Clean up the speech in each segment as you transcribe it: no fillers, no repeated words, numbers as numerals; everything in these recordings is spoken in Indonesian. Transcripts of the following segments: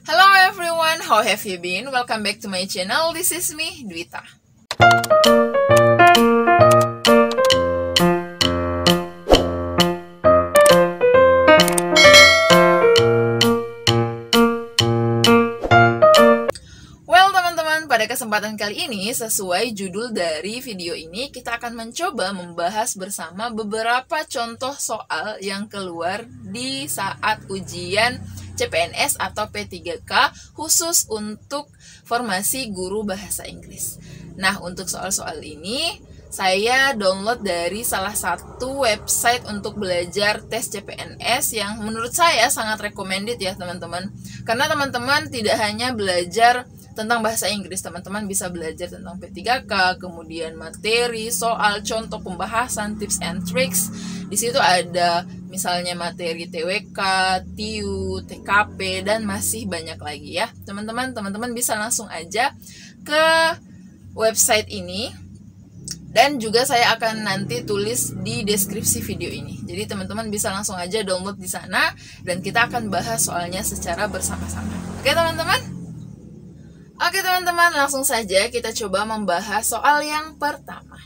Hello everyone, how have you been? Welcome back to my channel. This is me, Dwita. Well teman-teman, pada kesempatan kali ini sesuai judul dari video ini, kita akan mencoba membahas bersama beberapa contoh soal yang keluar di saat ujian CPNS atau P3K khusus untuk formasi guru bahasa Inggris. Nah, untuk soal-soal ini saya download dari salah satu website untuk belajar tes CPNS yang menurut saya sangat recommended ya teman-teman. Karena teman-teman tidak hanya belajar tentang bahasa Inggris, teman-teman bisa belajar tentang P3K, kemudian materi, soal, contoh pembahasan, tips and tricks. Di situ ada misalnya materi TWK, TIU, TKP, dan masih banyak lagi ya. Teman-teman bisa langsung aja ke website ini. Dan juga saya akan nanti tulis di deskripsi video ini. Jadi teman-teman bisa langsung aja download di sana dan kita akan bahas soalnya secara bersama-sama. Oke teman-teman? Oke teman-teman, langsung saja kita coba membahas soal yang pertama.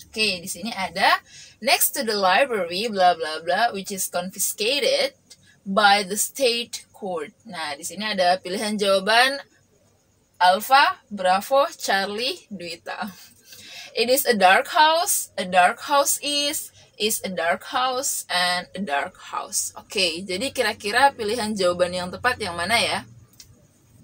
Oke, di sini ada next to the library bla bla bla which is confiscated by the state court. Nah, di sini ada pilihan jawaban Alpha, Bravo, Charlie, Dwita. It is a dark house is a dark house, and a dark house. Oke, jadi kira-kira pilihan jawaban yang tepat yang mana ya?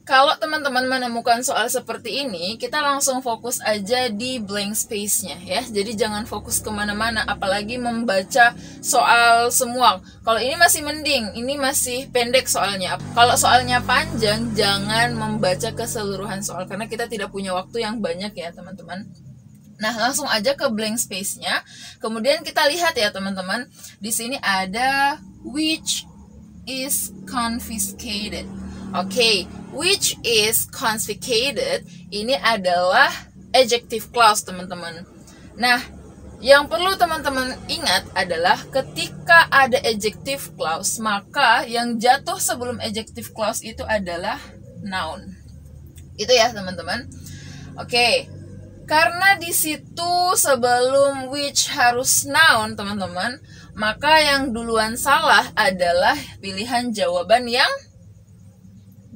Kalau teman-teman menemukan soal seperti ini, kita langsung fokus aja di blank space-nya ya. Jadi jangan fokus kemana-mana, apalagi membaca soal semua. Kalau ini masih mending, ini masih pendek soalnya. Kalau soalnya panjang, jangan membaca keseluruhan soal, karena kita tidak punya waktu yang banyak ya teman-teman. Nah, langsung aja ke blank space-nya. Kemudian kita lihat ya teman-teman, di sini ada which is confiscated. Oke, which is confiscated ini adalah adjective clause teman-teman. Nah, yang perlu teman-teman ingat adalah ketika ada adjective clause, maka yang jatuh sebelum adjective clause itu adalah noun. Itu ya teman-teman. Oke, karena di situ sebelum which harus noun teman-teman, maka yang duluan salah adalah pilihan jawaban yang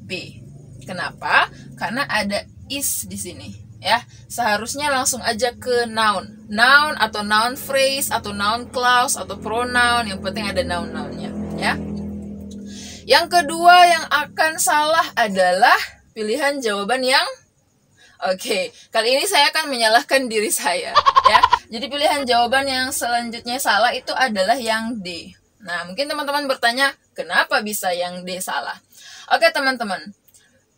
B. Kenapa? Karena ada is di sini, ya. Seharusnya langsung aja ke noun. Noun atau noun phrase atau noun clause atau pronoun, yang penting ada noun-nounnya, ya. Yang kedua yang akan salah adalah pilihan jawaban yang Oke, kali ini saya akan menyalahkan diri saya, ya. Jadi pilihan jawaban yang selanjutnya salah itu adalah yang D. Nah, mungkin teman-teman bertanya, kenapa bisa yang D salah? Oke teman-teman,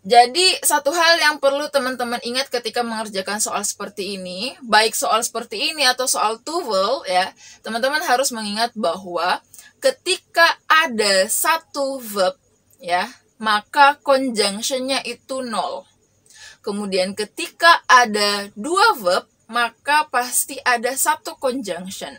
jadi satu hal yang perlu teman-teman ingat ketika mengerjakan soal seperti ini, baik soal seperti ini atau soal TOEFL ya, teman-teman harus mengingat bahwa ketika ada satu verb ya, maka conjunction-nya itu 0. Kemudian ketika ada dua verb, maka pasti ada satu conjunction.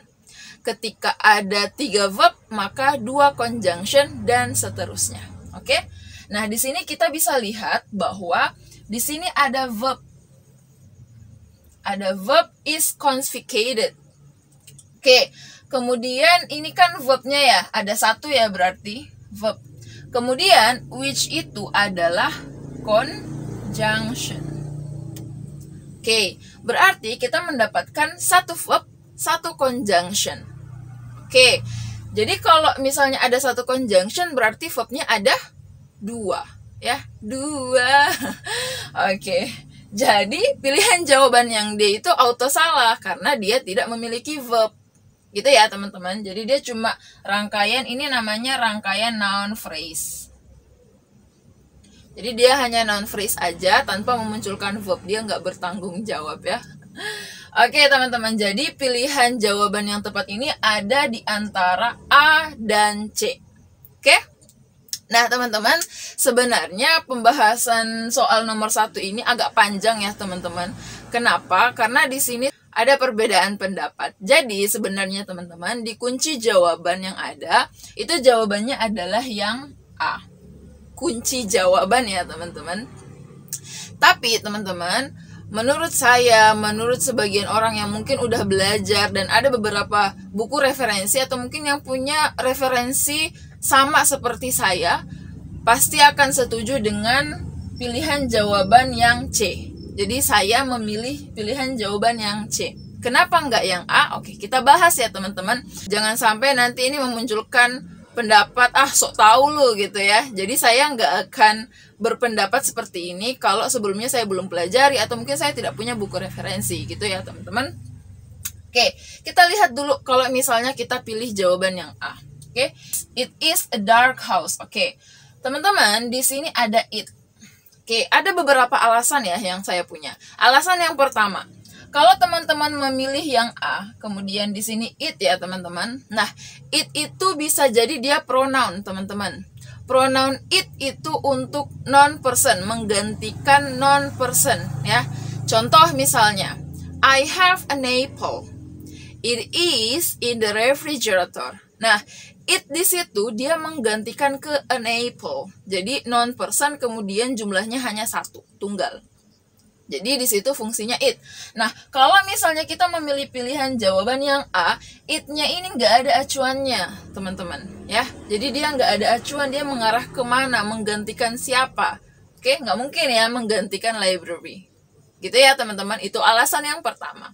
Ketika ada 3 verb, maka 2 conjunction dan seterusnya. Oke? Nah, di sini kita bisa lihat bahwa di sini ada verb. Ada verb is confiscated. Oke, kemudian ini kan verbnya ya, ada satu ya berarti verb. Kemudian which itu adalah conjunction. Oke, berarti kita mendapatkan satu verb, satu conjunction. Oke, jadi kalau misalnya ada satu conjunction berarti verbnya ada 2 ya, 2. Oke, jadi pilihan jawaban yang D itu auto salah karena dia tidak memiliki verb gitu ya teman-teman. Jadi dia cuma rangkaian, ini namanya rangkaian noun phrase. Jadi dia hanya noun phrase aja tanpa memunculkan verb, dia nggak bertanggung jawab ya. Oke teman-teman, jadi pilihan jawaban yang tepat ini ada di antara A dan C. Oke? Nah teman-teman, sebenarnya pembahasan soal nomor 1 ini agak panjang ya teman-teman. Kenapa? Karena di sini ada perbedaan pendapat. Jadi sebenarnya teman-teman, di kunci jawaban yang ada, itu jawabannya adalah yang A. kunci jawaban ya teman-teman. Tapi teman-teman, menurut saya, menurut sebagian orang yang mungkin udah belajar dan ada beberapa buku referensi atau mungkin yang punya referensi sama seperti saya, pasti akan setuju dengan pilihan jawaban yang C. Jadi saya memilih pilihan jawaban yang C. Kenapa nggak yang A? Oke, kita bahas ya teman-teman. Jangan sampai nanti ini memunculkan pendapat sok tahu lu gitu ya. Jadi saya nggak akan berpendapat seperti ini kalau sebelumnya saya belum pelajari atau mungkin saya tidak punya buku referensi gitu ya teman-teman. Oke, kita lihat dulu kalau misalnya kita pilih jawaban yang A. Oke, it is a dark house. Oke, teman-teman, di sini ada it. Oke, ada beberapa alasan ya yang saya punya. Alasan yang pertama, kalau teman-teman memilih yang A, kemudian di sini it ya teman-teman. Nah, it itu bisa jadi dia pronoun teman-teman. Pronoun it itu untuk non-person, menggantikan non-person ya. Contoh misalnya, I have an apple. It is in the refrigerator. Nah, it di situ dia menggantikan ke an apple. Jadi non-person kemudian jumlahnya hanya satu, tunggal. Jadi di situ fungsinya it. Nah, kalau misalnya kita memilih pilihan jawaban yang A, it-nya ini nggak ada acuannya, teman-teman. Ya, jadi dia nggak ada acuan, dia mengarah kemana, menggantikan siapa. Oke, nggak mungkin ya menggantikan library. Gitu ya, teman-teman. Itu alasan yang pertama.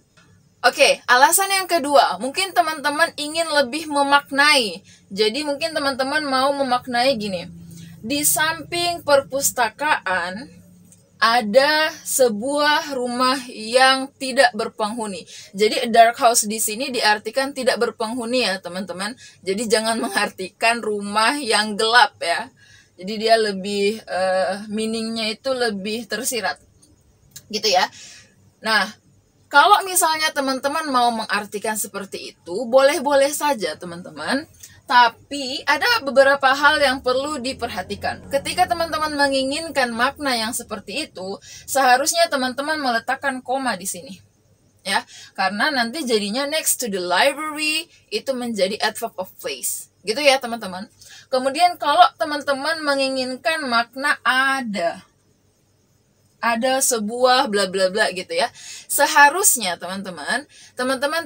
Oke, alasan yang kedua, mungkin teman-teman ingin lebih memaknai. Jadi mungkin teman-teman mau memaknai gini. Di samping perpustakaan ada sebuah rumah yang tidak berpenghuni. Jadi dark house di sini diartikan tidak berpenghuni ya teman-teman. Jadi jangan mengartikan rumah yang gelap ya. Jadi dia lebih meaningnya itu lebih tersirat, gitu ya. Nah, kalau misalnya teman-teman mau mengartikan seperti itu, boleh-boleh saja teman-teman. Tapi ada beberapa hal yang perlu diperhatikan. Ketika teman-teman menginginkan makna yang seperti itu, seharusnya teman-teman meletakkan koma di sini. Ya, karena nanti jadinya next to the library itu menjadi adverb of place. Gitu ya, teman-teman. Kemudian kalau teman-teman menginginkan makna ada sebuah bla bla bla gitu ya. Seharusnya teman-teman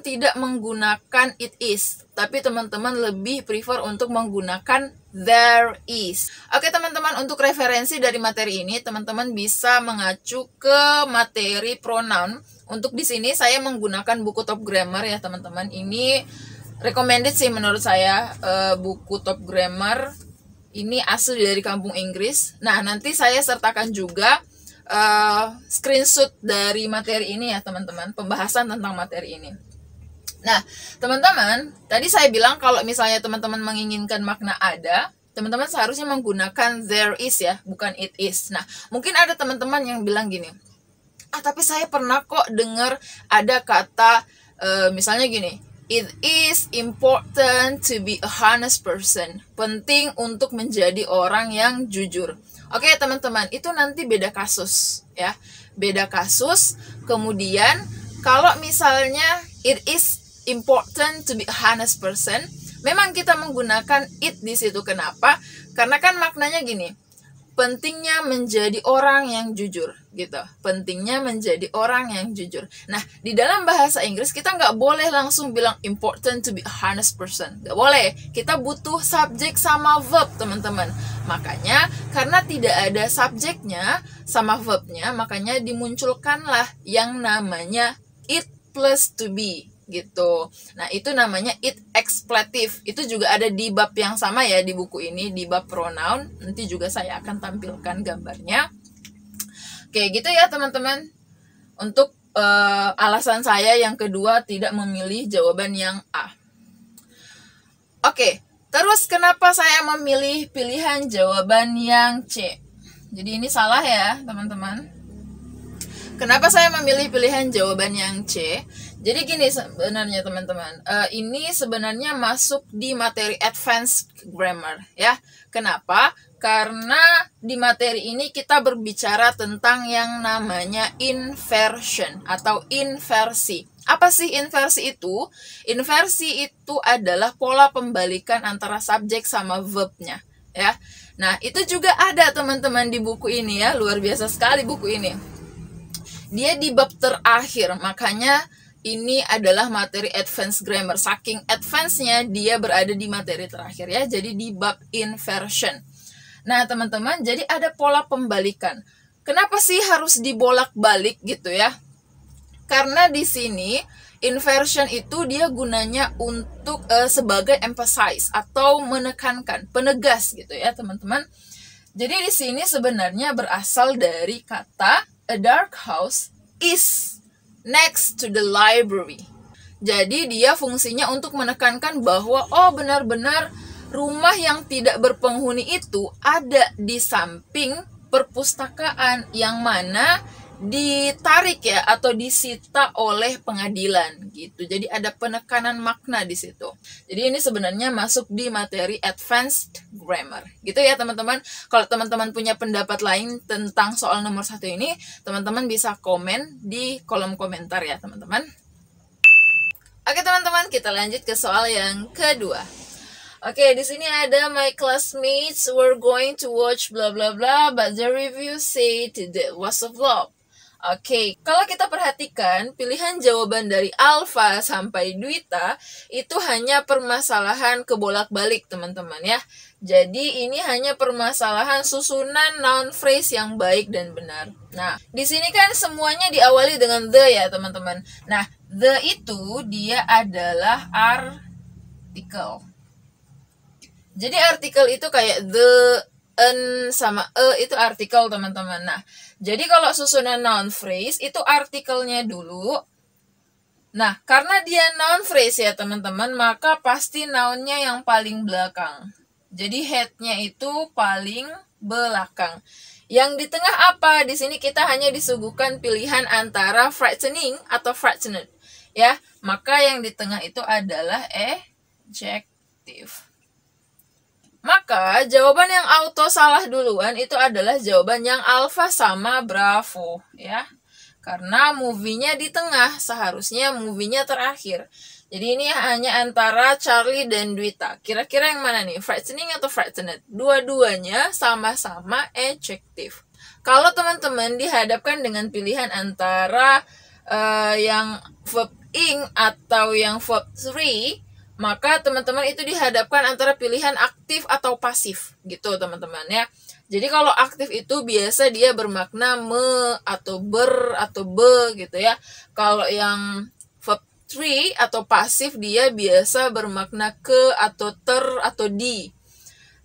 tidak menggunakan it is, tapi teman-teman lebih prefer untuk menggunakan there is. Oke teman-teman, untuk referensi dari materi ini teman-teman bisa mengacu ke materi pronoun. Untuk di sini saya menggunakan buku Top Grammar ya teman-teman. Ini recommended sih menurut saya, buku Top Grammar ini asli dari kampung Inggris. Nah, nanti saya sertakan juga screenshot dari materi ini ya teman-teman, pembahasan tentang materi ini. Nah teman-teman, tadi saya bilang kalau misalnya teman-teman menginginkan makna ada, teman-teman seharusnya menggunakan there is ya, bukan it is. Nah mungkin ada teman-teman yang bilang gini, tapi saya pernah kok dengar ada kata misalnya gini, it is important to be a honest person. Penting untuk menjadi orang yang jujur. Oke teman-teman, itu nanti beda kasus ya. Beda kasus. Kemudian kalau misalnya it is important to be a honest person, memang kita menggunakan it di situ. Kenapa? Karena kan maknanya gini, pentingnya menjadi orang yang jujur gitu. Pentingnya menjadi orang yang jujur. Nah, di dalam bahasa Inggris kita nggak boleh langsung bilang important to be a honest person. Nggak boleh. Kita butuh subjek sama verb, teman-teman. Makanya, karena tidak ada subjeknya sama verbnya, makanya dimunculkanlah yang namanya it plus to be gitu. Nah, itu namanya it expletive. Itu juga ada di bab yang sama ya di buku ini, di bab pronoun. Nanti juga saya akan tampilkan gambarnya. Oke, gitu ya teman-teman. Untuk alasan saya yang kedua tidak memilih jawaban yang A. Oke, terus kenapa saya memilih pilihan jawaban yang C? Jadi ini salah ya teman-teman. Kenapa saya memilih pilihan jawaban yang C? Jadi gini sebenarnya teman-teman, ini sebenarnya masuk di materi advanced grammar ya. Kenapa? Karena di materi ini kita berbicara tentang yang namanya inversion atau inversi. Apa sih inversi itu? Inversi itu adalah pola pembalikan antara subjek sama verbnya. ya. Nah, itu juga ada teman-teman di buku ini ya, luar biasa sekali buku ini. Dia di bab terakhir, makanya ini adalah materi advanced grammar. Saking advance-nya dia berada di materi terakhir ya, jadi di bab inversion. Nah, teman-teman, jadi ada pola pembalikan. Kenapa sih harus dibolak-balik gitu ya? Karena di sini inversion itu dia gunanya untuk sebagai emphasize atau menekankan, penegas gitu ya, teman-teman. Jadi di sini sebenarnya berasal dari kata a dark house is next to the library. Jadi dia fungsinya untuk menekankan bahwa oh benar-benar rumah yang tidak berpenghuni itu ada di samping perpustakaan yang mana ditarik ya atau disita oleh pengadilan gitu. Jadi ada penekanan makna di situ. Jadi ini sebenarnya masuk di materi advanced grammar. Gitu ya teman-teman. Kalau teman-teman punya pendapat lain tentang soal nomor 1 ini, teman-teman bisa komen di kolom komentar ya teman-teman. Oke teman-teman, kita lanjut ke soal yang kedua. Oke, di sini ada my classmates were going to watch blah blah blah, but the review said that was a flop. Oke, kalau kita perhatikan pilihan jawaban dari Alfa sampai Dwita itu hanya permasalahan kebolak-balik teman-teman ya. Jadi ini hanya permasalahan susunan noun phrase yang baik dan benar. Nah, di sini kan semuanya diawali dengan the ya teman-teman. Nah, the itu dia adalah artikel. Jadi artikel itu kayak the, an, sama itu artikel teman-teman. Nah, jadi kalau susunan noun phrase itu artikelnya dulu. Nah, karena dia noun phrase ya teman-teman, maka pasti nounnya yang paling belakang. Jadi headnya itu paling belakang. Yang di tengah apa? Di sini kita hanya disuguhkan pilihan antara frightening atau frightened. Ya, maka yang di tengah itu adalah adjective. Maka jawaban yang auto salah duluan itu adalah jawaban yang Alfa sama Bravo ya. Karena movie-nya di tengah, seharusnya movie-nya terakhir. Jadi ini hanya antara Charlie dan Dwita. Kira-kira yang mana nih? Frightening atau frightened? Dua-duanya sama-sama adjective. Kalau teman-teman dihadapkan dengan pilihan antara yang verb ing atau yang verb 3, maka teman-teman itu dihadapkan antara pilihan aktif atau pasif gitu teman-teman ya. Jadi kalau aktif itu biasa dia bermakna me atau ber atau be gitu ya. Kalau yang verb 3 atau pasif dia biasa bermakna ke atau ter atau di.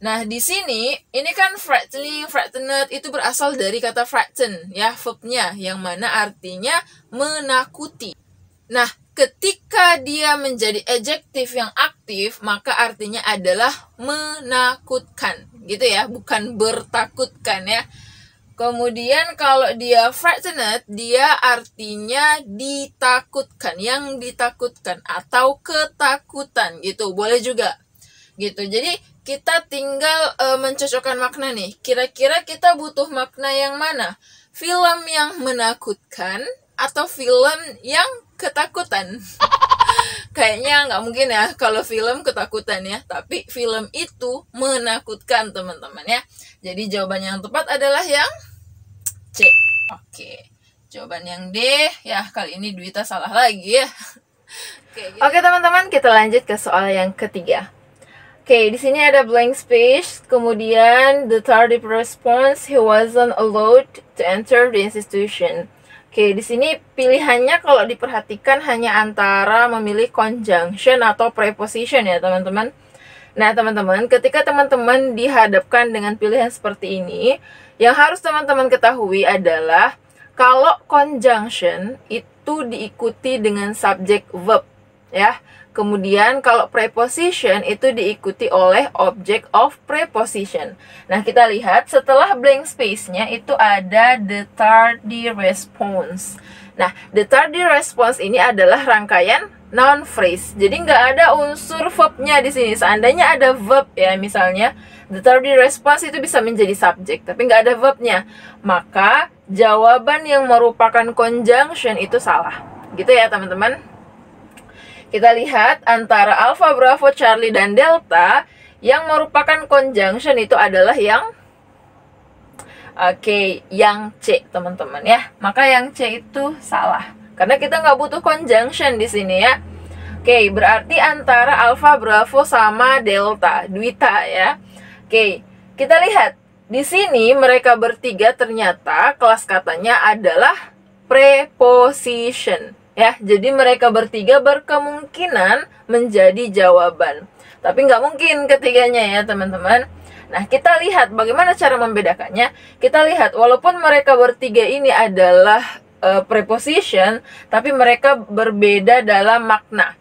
Nah, di sini ini kan frightening, frightened itu berasal dari kata frighten ya, verbnya yang mana artinya menakuti. Nah, ketika dia menjadi adjektif yang aktif, maka artinya adalah menakutkan, gitu ya, bukan bertakutkan ya. Kemudian kalau dia frightened, dia artinya ditakutkan, yang ditakutkan atau ketakutan, gitu, boleh juga, gitu. Jadi kita tinggal mencocokkan makna nih. Kira-kira kita butuh makna yang mana? Film yang menakutkan atau film yang ketakutan? Kayaknya nggak mungkin ya kalau film ketakutan ya, tapi film itu menakutkan teman-teman ya. Jadi jawaban yang tepat adalah yang C. Oke, jawaban yang D ya, kali ini Dwita salah lagi ya. Oke teman-teman, kita lanjut ke soal yang ketiga. Oke, di sini ada blank space, kemudian the tardive response, he wasn't allowed to enter the institution. Oke, di sini pilihannya kalau diperhatikan hanya antara memilih conjunction atau preposition ya teman-teman. Nah teman-teman, ketika teman-teman dihadapkan dengan pilihan seperti ini, yang harus teman-teman ketahui adalah kalau conjunction itu diikuti dengan subject verb ya. Kemudian kalau preposition itu diikuti oleh object of preposition. Nah kita lihat setelah blank space-nya itu ada the tardy response. Nah the tardy response ini adalah rangkaian noun phrase. Jadi nggak ada unsur verb-nya di sini. Seandainya ada verb ya, misalnya the tardy response itu bisa menjadi subject, tapi nggak ada verb-nya. Maka jawaban yang merupakan conjunction itu salah. Gitu ya teman-teman. Kita lihat antara Alpha, Bravo, Charlie, dan Delta, Yang merupakan conjunction itu adalah yang yang C, teman-teman ya. Maka yang C itu salah. Karena kita nggak butuh conjunction di sini ya. Berarti antara alfa, bravo sama delta, duita ya. Kita lihat di sini mereka bertiga ternyata kelas katanya adalah preposition ya. Jadi mereka bertiga berkemungkinan menjadi jawaban. Tapi nggak mungkin ketiganya ya teman-teman. Nah, kita lihat bagaimana cara membedakannya. Kita lihat walaupun mereka bertiga ini adalah preposition, tapi mereka berbeda dalam makna.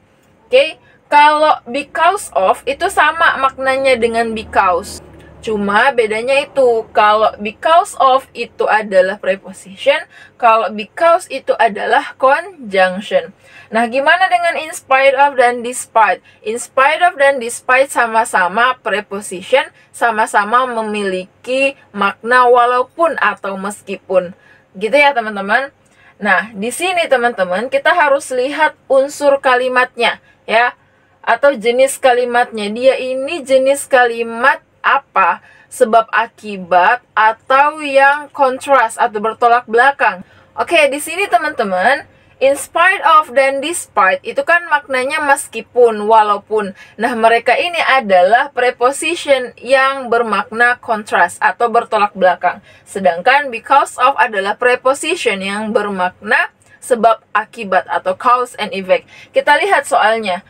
Kalau because of itu sama maknanya dengan because. Cuma bedanya itu, kalau because of itu adalah preposition, kalau because itu adalah conjunction. Nah, gimana dengan in spite of dan despite? In spite of dan despite sama-sama preposition, sama-sama memiliki makna walaupun atau meskipun. Gitu ya, teman-teman. Nah, di sini teman-teman, kita harus lihat unsur kalimatnya, ya. Atau jenis kalimatnya. Dia ini jenis kalimat apa? Sebab akibat atau yang kontras atau bertolak belakang. Di sini teman-teman, in spite of dan despite itu kan maknanya meskipun, walaupun. Nah, mereka ini adalah preposition yang bermakna kontras atau bertolak belakang. Sedangkan because of adalah preposition yang bermakna sebab akibat atau cause and effect. Kita lihat soalnya.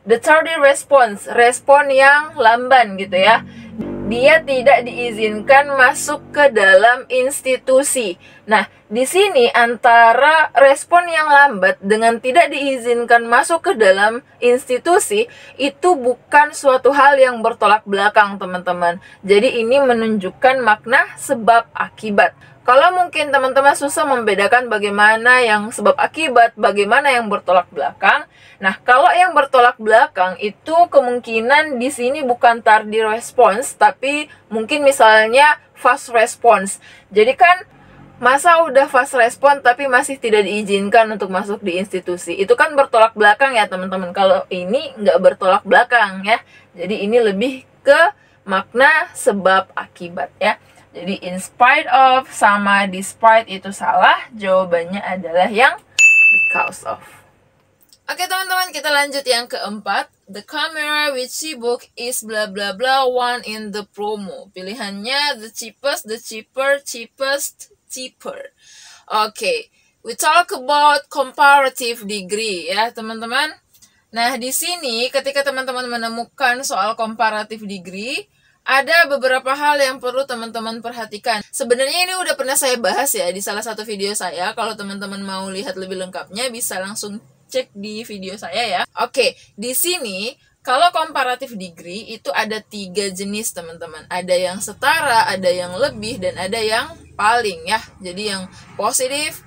The tardy response, respon yang lamban gitu ya. Dia tidak diizinkan masuk ke dalam institusi. Nah, di sini antara respon yang lambat dengan tidak diizinkan masuk ke dalam institusi itu bukan suatu hal yang bertolak belakang, teman-teman. Jadi ini menunjukkan makna sebab akibat. Kalau mungkin teman-teman susah membedakan bagaimana yang sebab akibat, bagaimana yang bertolak belakang. Nah, kalau yang bertolak belakang itu kemungkinan di sini bukan tardy response, tapi mungkin misalnya fast response. Jadi kan masa udah fast response tapi masih tidak diizinkan untuk masuk di institusi. Itu kan bertolak belakang ya teman-teman. Kalau ini nggak bertolak belakang ya. Jadi ini lebih ke makna sebab akibat ya. Jadi in spite of sama despite itu salah. Jawabannya adalah yang because of. Teman-teman, kita lanjut yang keempat. The camera which she booked is bla bla bla one in the promo. Pilihannya the cheapest, the cheaper, cheapest, cheaper. We talk about comparative degree ya teman-teman. Nah, di sini ketika teman-teman menemukan soal comparative degree, ada beberapa hal yang perlu teman-teman perhatikan. Sebenarnya ini udah pernah saya bahas ya di salah satu video saya. Kalau teman-teman mau lihat lebih lengkapnya bisa langsung cek di video saya ya. Di sini kalau comparative degree itu ada 3 jenis teman-teman. Ada yang setara, ada yang lebih, dan ada yang paling ya. Jadi yang positif,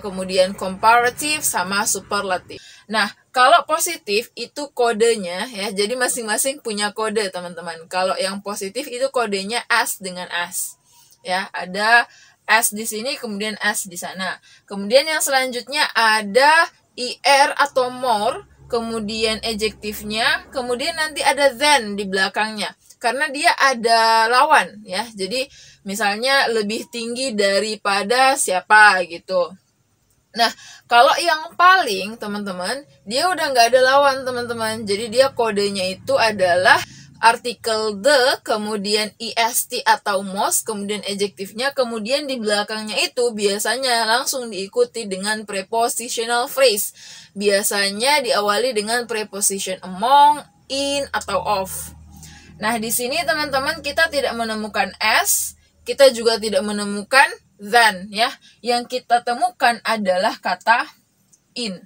kemudian comparative sama superlative. Nah, kalau positif itu kodenya ya, jadi masing-masing punya kode teman-teman. Kalau yang positif itu kodenya as dengan as. Ya, ada as di sini, kemudian as di sana. Kemudian yang selanjutnya ada ir atau more, kemudian adjektifnya, kemudian nanti ada than di belakangnya. Karena dia ada lawan ya. Jadi misalnya lebih tinggi daripada siapa gitu. Nah, kalau yang paling, teman-teman, dia udah nggak ada lawan, teman-teman. Jadi dia kodenya itu adalah artikel the, kemudian est atau most, kemudian adjektifnya, kemudian di belakangnya itu biasanya langsung diikuti dengan prepositional phrase. Biasanya diawali dengan preposition among, in, atau of. Nah, di sini teman-teman kita tidak menemukan as, kita juga tidak menemukan than ya. Yang kita temukan adalah kata in.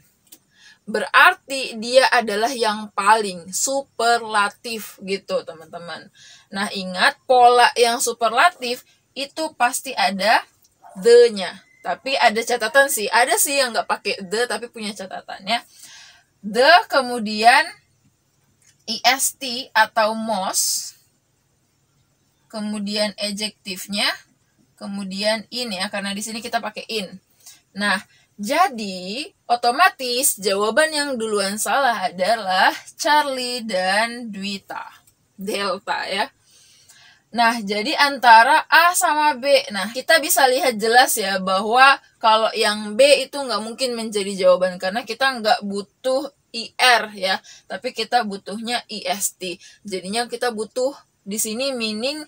Berarti dia adalah yang paling superlatif gitu teman-teman. Nah, ingat pola yang superlatif itu pasti ada the-nya. Tapi ada catatan sih. Ada sih yang nggak pakai the tapi punya catatannya. The kemudian est atau most, kemudian adjektifnya, kemudian in ya, karena di sini kita pakai in. Nah, jadi otomatis jawaban yang duluan salah adalah Charlie dan Dwita. delta ya. Nah, jadi antara A sama B. Nah, kita bisa lihat jelas ya bahwa kalau yang B itu nggak mungkin menjadi jawaban karena kita nggak butuh IR ya, tapi kita butuhnya IST. Jadinya kita butuh di sini meaning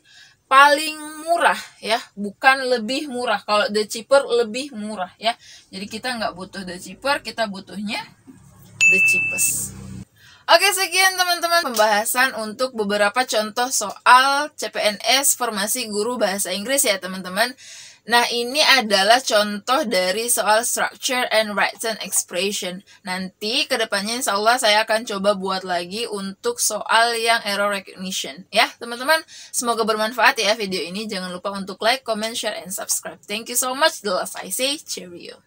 paling murah ya, bukan lebih murah. Kalau the cheaper lebih murah ya. Jadi kita nggak butuh the cheaper, kita butuhnya the cheapest. Oke, sekian teman-teman pembahasan untuk beberapa contoh soal CPNS formasi guru bahasa Inggris ya teman-teman. Nah, ini adalah contoh dari soal structure and written expression. Nanti kedepannya insya Allah saya akan coba buat lagi untuk soal yang error recognition. Ya teman-teman, semoga bermanfaat ya video ini. Jangan lupa untuk like, comment, share, and subscribe. Thank you so much. The last I say, cheerio.